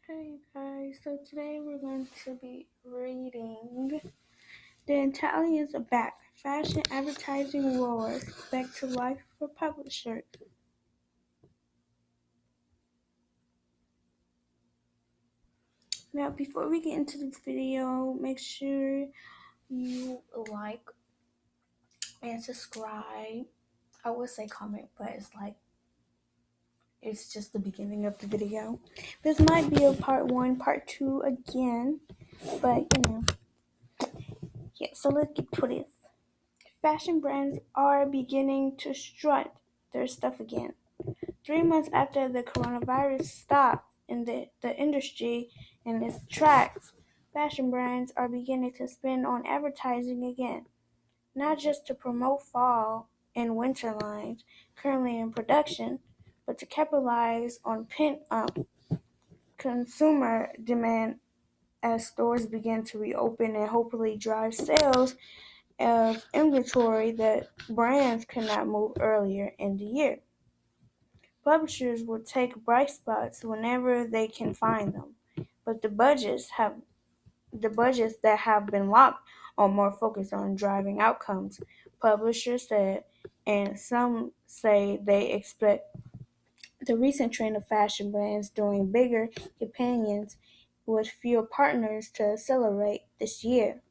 Hey guys, so today we're going to be reading The Italians Are Back, Fashion Advertising Wars, Back to Life for Publishers. Now before we get into this video, make sure you like and subscribe. I would say comment, but it's just the beginning of the video. This might be a part 1, part 2 again, but yeah, so let's get to this. Fashion brands are beginning to strut their stuff again. 3 months after the coronavirus stopped in the industry in its tracks, fashion brands are beginning to spend on advertising again, not just to promote fall and winter lines currently in production, but to capitalize on pent-up consumer demand as stores begin to reopen and hopefully drive sales of inventory that brands could not move earlier in the year. Publishers will take bright spots whenever they can find them, but the budgets that have been locked are more focused on driving outcomes, publishers said, and some say they expect the recent trend of fashion brands doing bigger campaigns with fewer partners to accelerate this year.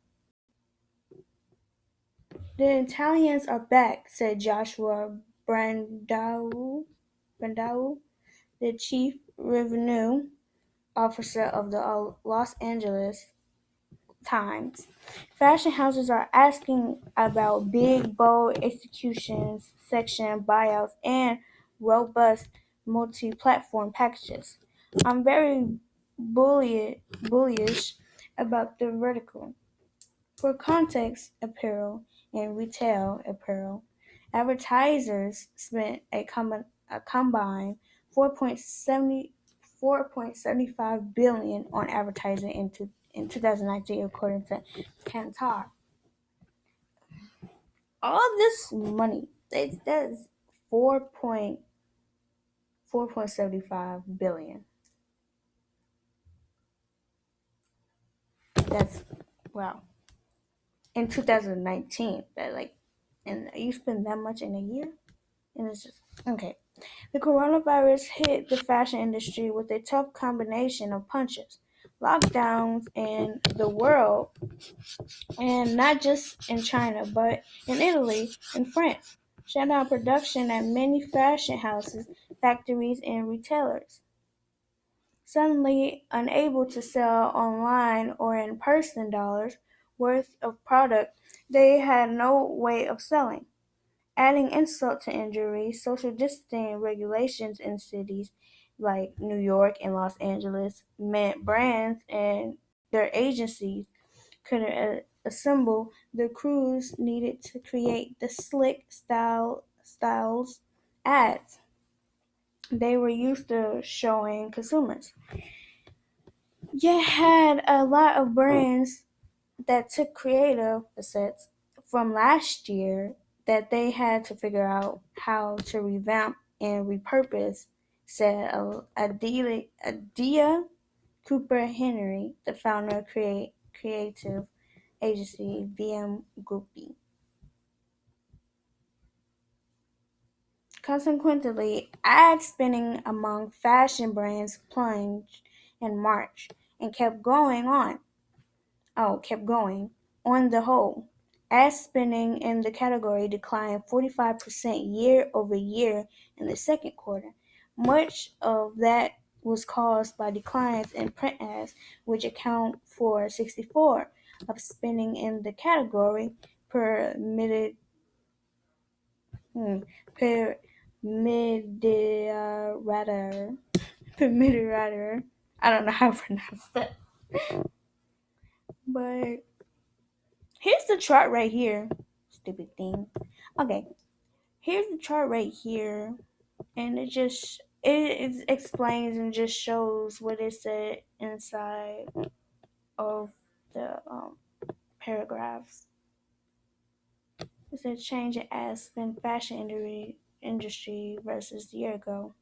The Italians are back, said Joshua Brandau, the chief revenue officer of the Los Angeles Times. Fashion houses are asking about big, bold executions, section buyouts, and robust multi-platform packages. I'm very bullish about the vertical. For context apparel and retail apparel, advertisers spent a combined 4.75 billion on advertising in 2019, according to Kantar. All this money, that's 4.75 billion. That's wow. In 2019, and you spend that much in a year, and it's just okay. The coronavirus hit the fashion industry with a tough combination of punches, lockdowns in the world, and not just in China, but in Italy and France, shut down production at many fashion houses, factories, and retailers. Suddenly unable to sell online or in person dollars worth of product they had no way of selling. Adding insult to injury, social distancing regulations in cities like New York and Los Angeles meant brands and their agencies couldn't assemble the crews needed to create the slick styles ads they were used to showing consumers. You had a lot of brands that took creative assets from last year that they had to figure out how to revamp and repurpose, said Adia Cooper Henry, the founder of creative agency VM Groupie. Consequently, ad spending among fashion brands plunged in March and kept going. On the whole, ad spending in the category declined 45% year-over-year in the second quarter. Much of that was caused by declines in print ads, which account for 64% of spending in the category per midi per Midirater. Per Midirater. I don't know how to pronounce that. But here's the chart right here. Stupid thing. Okay, here's the chart right here, and it explains and just shows what it said inside of the paragraphs. It said change in ad spend fashion industry versus a year ago.